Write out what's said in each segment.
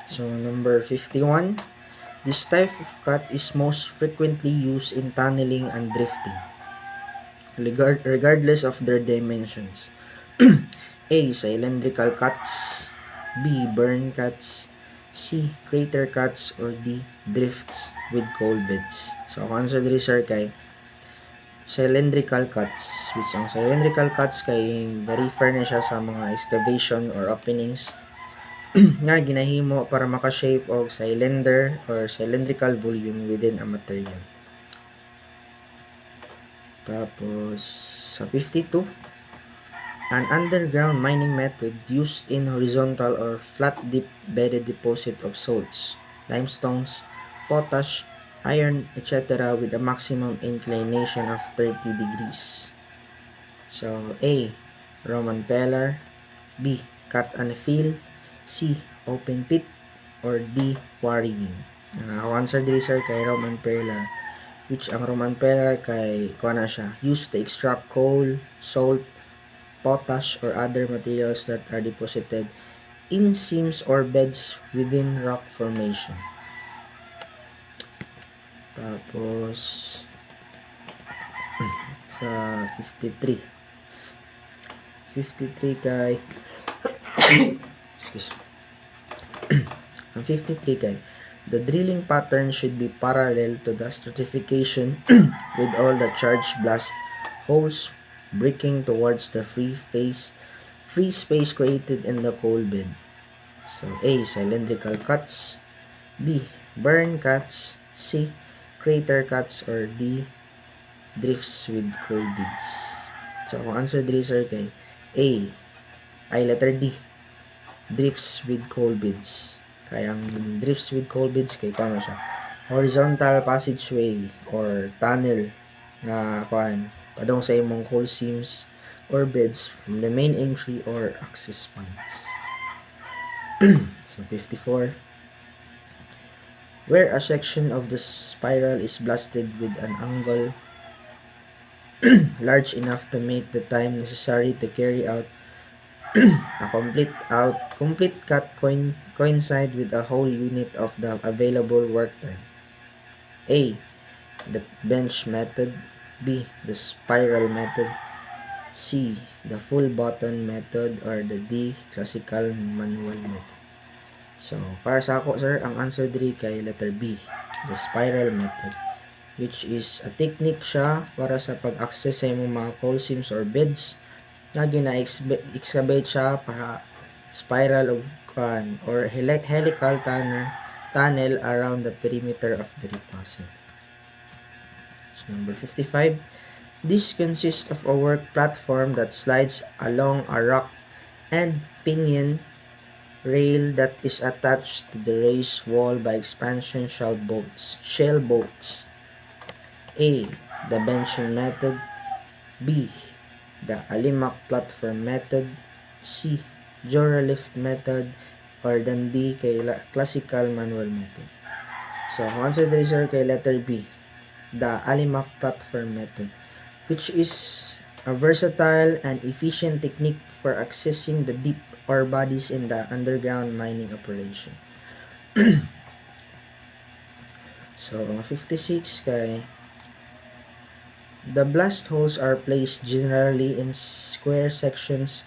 So number 51. This type of cut is most frequently used in tunneling and drifting, regardless of their dimensions. A. Cylindrical cuts. B. Burn cuts. C. Crater cuts. Or D. Drifts with coal beds. So, ang answer diri sir kay cylindrical cuts, which ang cylindrical cuts kay refer na siya sa mga excavation or openings nga ginahimo para maka-shape og cylinder or cylindrical volume within a material. Tapos sa 52, an underground mining method used in horizontal or flat deep bedded deposit of salts, limestones, potash, iron, etc. with a maximum inclination of 30 degrees. So A. Roman pillar. B. Cut and fill. C. Open pit. Or D. Quarrying. Ang answer diri sir kay Roman pillar, which ang Roman pillar kay kuana siya used to extract coal, salt, potash or other materials that are deposited in seams or beds within rock formation. Tapos sa 53 kay excuse ang 53 kay the drilling pattern should be parallel to the stratification with all the charged blast holes breaking towards the free space created in the coal bed. So A. Cylindrical cuts. B. Burn cuts. C. Crater cuts. Or D. Drifts with coal beds. So ang answer diri sir kay A. Letter D. Drifts with coal beds. Kaya ang drifts with coal beds kay kamo siya horizontal passageway or tunnel nga kuan padong sa imong coal seams or beds from the main entry or access points. So 54, where a section of the spiral is blasted with an angle large enough to make the time necessary to carry out a complete cut coincide with a whole unit of the available work time. A. The bench method. B. The spiral method. C. The full button method. Or the D. Classical manual method. So, para sa ako sir, ang answer diri kay letter B. The spiral method, which is a technique siya para sa pag-access sa imong mga coal seams or beds nga gina-excavate siya para spiral or helical tunnel around the perimeter of the deposit. So number 55, this consists of a work platform that slides along a rock and pinion rail that is attached to the raised wall by expansion shell bolts. A. The benching method. B. The Alimak platform method. C. Lift method. Or then D. Kay classical manual method. So, ang answer dito sir kay letter B. The Alimak platform method, which is a versatile and efficient technique for accessing the deep ore bodies in the underground mining operation. So, 56 kay the blast holes are placed generally in square sections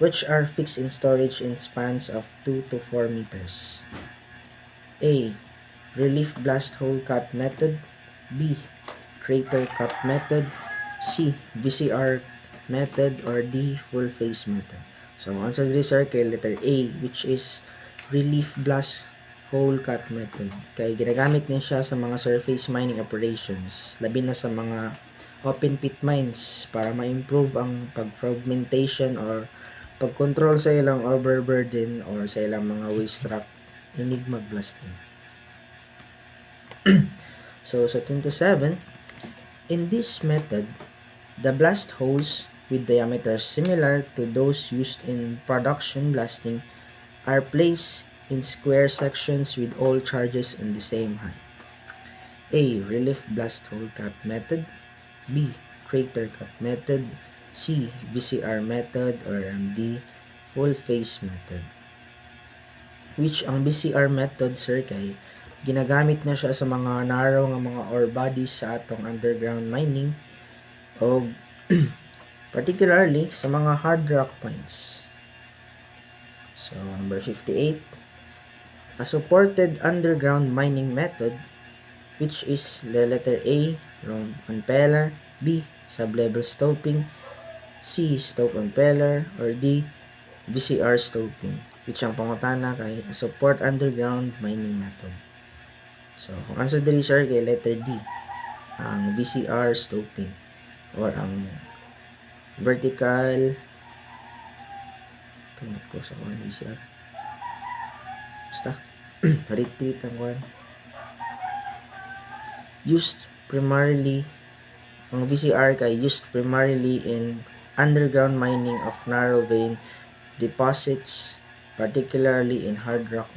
which are fixed in storage in spans of 2 to 4 meters. A. Relief blast hole cut method. B. Crater cut method. C. VCR method. Or D. Full face method. So, answer diri sir kay letter A, which is relief blast hole cut method. Kay ginagamit niya siya sa mga surface mining operations, labi na sa mga open pit mines para ma-improve ang pag-fragmentation or pag-control sa ilang overburden or sa ilang mga waste rock inig mag-blasting. So sa 27, in this method, the blast holes with diameters similar to those used in production blasting are placed in square sections with all charges in the same height. A. Relief blast hole cut method. B. Crater cut method. C. VCR method. Or D. Full face method. which ang BCR method, sir, kay ginagamit na siya sa mga narrow nga mga ore bodies sa atong underground mining o particularly sa mga hard rock mines. So, number 58, a supported underground mining method, which is the letter A, room on pillar, B, sublevel stoping, C, stope on pillar, or D, VCR stoping, which ang pangutana kay a support underground mining method. So, kung answer diri, sir, kay letter D, ang VCR stoping or ang vertical kamot ko sa VCR basta retreat ang one used primarily, ang VCR kay used primarily in underground mining of narrow vein deposits, particularly in hard rock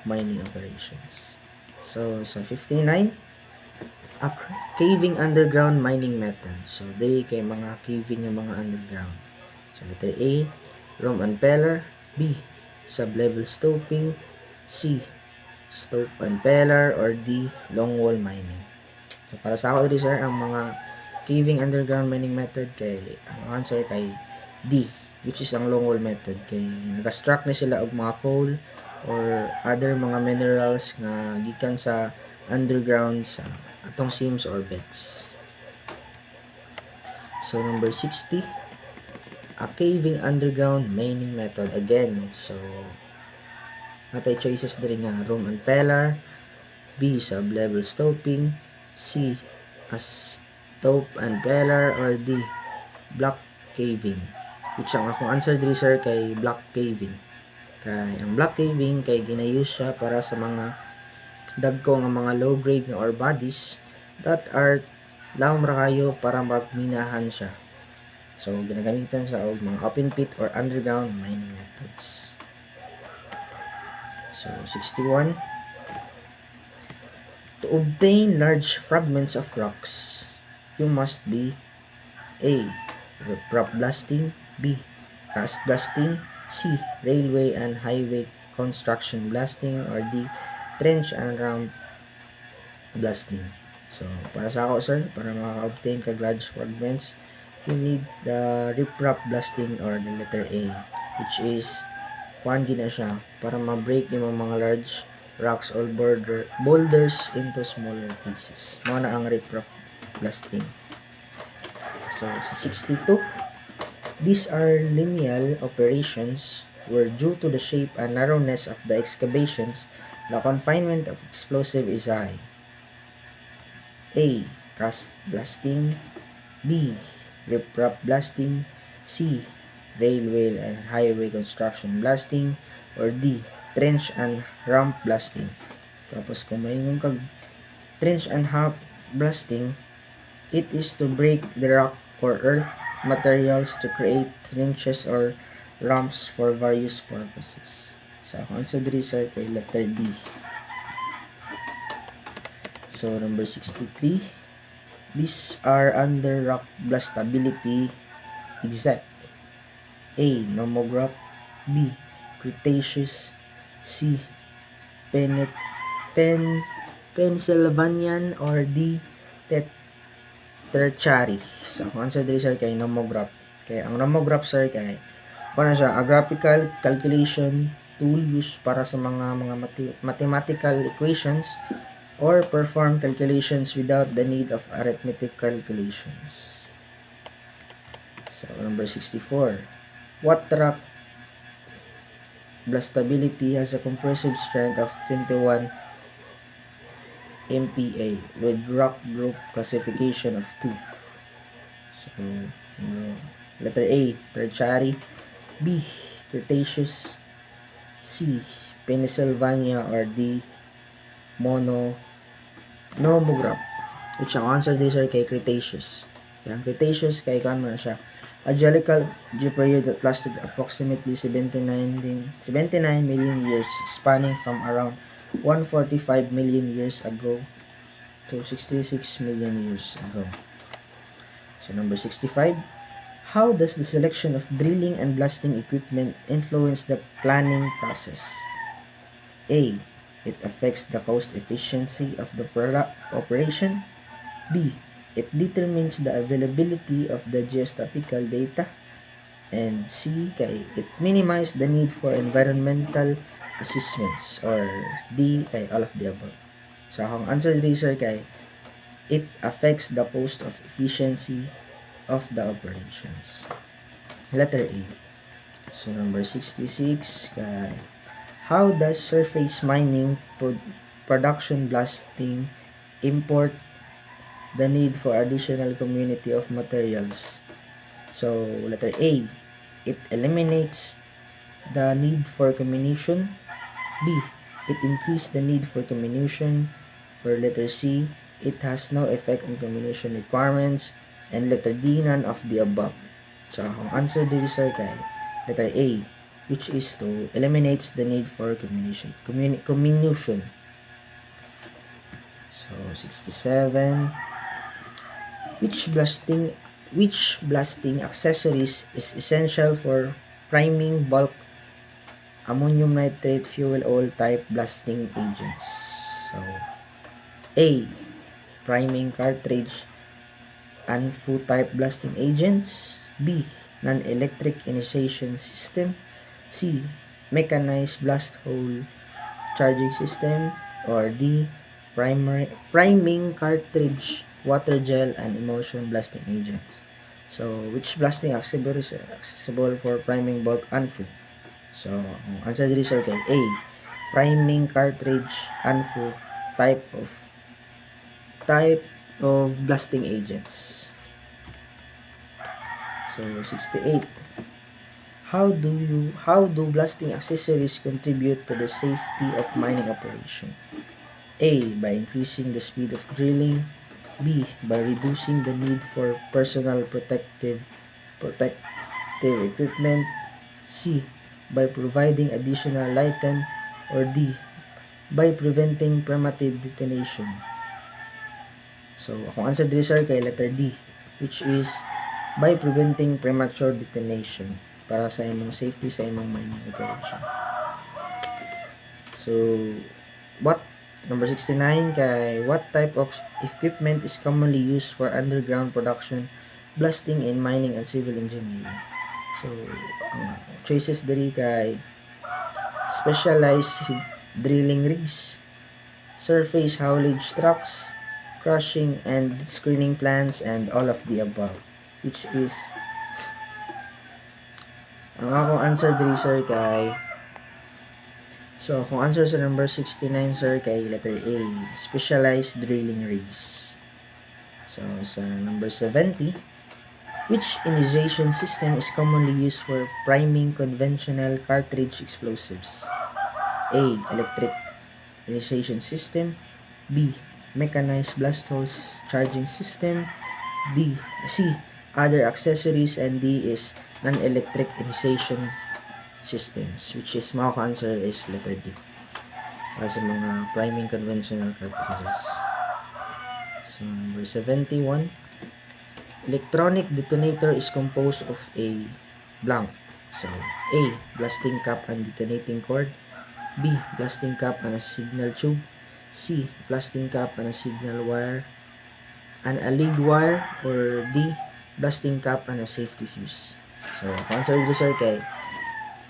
mining operations. So, sa 59, a caving underground mining method. So, they kay mga caving ng mga underground. So, letter A, room and pillar. B, sublevel stoping. C, stope and pillar. Or D, long wall mining. So, para sa ako dito, sir, ang mga caving underground mining method kay ang answer kay D, which is ang long wall method, kay nag-extract na sila og mga coal or other mga minerals nga gikan sa underground sa atong seams or beds. So, number 60, a caving underground mining method again. So, natay choices diri nga room and pillar, B, sublevel stoping, C, a stope and pillar, or D, block caving. Which ang akong answer diri, sir, kay block caving. Kay ang block caving kay ginayuse siya para sa mga dagko nga mga low grade nga ore bodies that are lang ra kayo para magminahan siya. So, ginagamitan siya og mga open pit or underground mining methods. So, 61. To obtain large fragments of rocks, you must be A, riprap blasting, B, cast blasting, C, railway and highway construction blasting, or D, trench and ramp blasting. So, para sa ako, sir, para maka-obtain kag large fragments, you need the riprap blasting or the letter A, which is kuan gina siya para ma-break yung mga large rocks or boulders into smaller pieces. Mao na ang riprap blasting. So, sa 62, these are lineal operations where due to the shape and narrowness of the excavations, the confinement of explosive is high. A, cast blasting, B, riprap blasting, C, railway and highway construction blasting, or D, trench and ramp blasting. Tapos kung mayroon kag trench and ramp blasting, it is to break the rock or earth materials to create trenches or ramps for various purposes. So, ang answer diri, sir, kay letter D. So, number 63, these are under rock blastability exact. A, nomograph, B, Cretaceous, C, Pennsylvanian, or D, Tertiary. So, ang answer diri, sir, kay nomograph. Kay ang nomograph, sir, kay kung siya, a graphical calculation tool used para sa mga mathematical equations or perform calculations without the need of arithmetic calculations. So, number 64. What rock blastability has a compressive strength of 21 MPa with rock group classification of 2? So, letter A, Tertiary, B, Cretaceous, C, Pennsylvania, or D, nomograph. Which ang answer dito, sir, kay Cretaceous. Kaya Cretaceous kay kan mo na siya. A geological period that lasted approximately 79 million years, spanning from around 145 million years ago to 66 million years ago. So, number 65. How does the selection of drilling and blasting equipment influence the planning process? A. It affects the cost efficiency of the product operation. B. It determines the availability of the geostatistical data. And C. It minimizes the need for environmental assessments. Or D. All of the above. So, ang answer dito sir it affects the cost of efficiency of the operations. Letter A. So, number 66 how does surface mining, production blasting, import the need for additional community of materials? So, letter A, it eliminates the need for comminution. B, it increases the need for comminution. Or letter C, it has no effect on comminution requirements. And letter D, none of the above. So, ang answer dito sir letter A, which is to eliminates the need for comminution. So, 67. Which blasting accessories is essential for priming bulk ammonium nitrate fuel oil type blasting agents? So, A. Priming cartridge ANFO type blasting agents. B. Non-electric initiation system. C. Mechanized blast hole charging system. Or D. Priming cartridge water gel and emulsion blasting agents. So, which blasting accessory is accessible for priming bulk ANFO? So, answer dito sir A. Priming cartridge ANFO type of blasting agents. So, 68. How do blasting accessories contribute to the safety of mining operation? A. By increasing the speed of drilling. B. By reducing the need for personal protective equipment. C. By providing additional lighting. Or D. By preventing premature detonation. So, akong answer dito sir letter D, which is by preventing premature detonation para sa imong safety sa imong mining operation. So, number 69 what type of equipment is commonly used for underground production, blasting, and mining and civil engineering? So, ang choices diri specialized drilling rigs, surface haulage trucks, crushing and screening plants, and all of the above, which is ang akong answer diri sir so akong answer sa number 69 sir letter A, specialized drilling rigs. So sa number 70, which initiation system is commonly used for priming conventional cartridge explosives? A. Electric initiation system. B. Mechanized blast hole charging system. C. Other accessories. And D is non-electric initiation systems, which is answer is letter D para sa mga priming conventional cartridges. So number 71, electronic detonator is composed of a blank. So A. Blasting cap and detonating cord. B. Blasting cap and a signal tube. C. Blasting cap and a signal wire and a lead wire. Or D. Blasting cap and a safety fuse. So, answer dito sir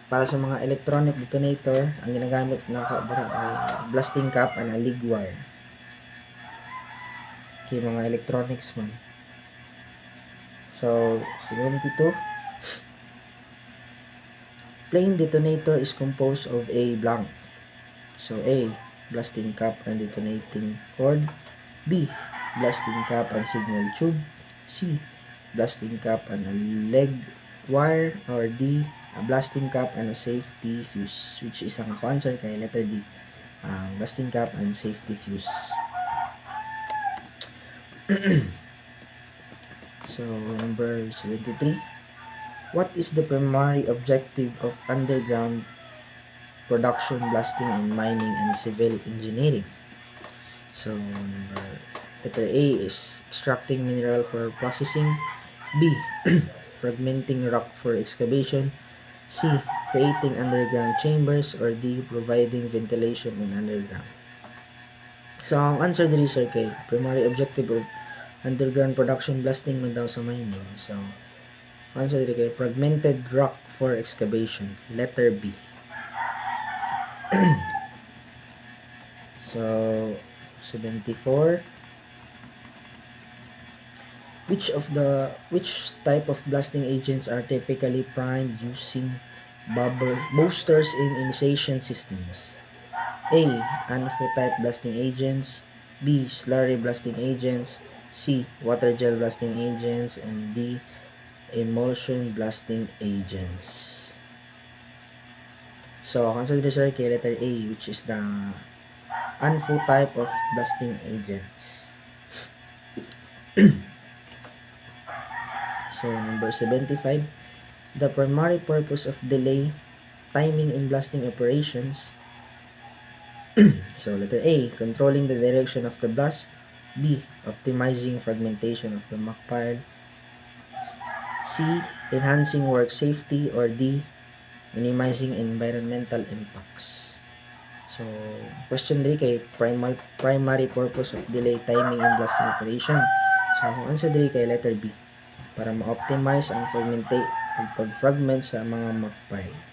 para sa mga electronic detonator, ang ginagamit na ay blasting cap and a lead wire. Okay, mga electronics man. So, 72. Plain detonator is composed of a blank. So, A. Blasting cap and detonating cord. B. Blasting cap and signal tube. C. Blasting cap and a leg wire. Or D. A blasting cap and a safety fuse, which is ang ako answer letter D. Blasting cap and safety fuse. So, number 73. What is the primary objective of underground production, blasting, and mining and civil engineering? So, letter A is extracting mineral for processing. B. fragmenting rock for excavation, C. Creating underground chambers, or D. Providing ventilation in underground. So, ang answer diri sir kay primary objective of underground production blasting man daw sa mining. So, answer diri kay fragmented rock for excavation. Letter B. So, 74. Which type of blasting agents are typically primed using boosters in initiation systems? A. ANFO type blasting agents, B. Slurry blasting agents, C. Water gel blasting agents, and D. Emulsion blasting agents. So, consider sir kay letter A, which is the ANFO type of blasting agents. So, number 75. The primary purpose of delay timing in blasting operations. So, letter A, controlling the direction of the blast. B, optimizing fragmentation of the muck pile. C, enhancing work safety. Or D, minimizing environmental impacts. So, question 3 kay primary purpose of delay timing in blasting operation. So, ang answer 3 kay letter B, para ma-optimize ang pag-fragment sa mga muck pile.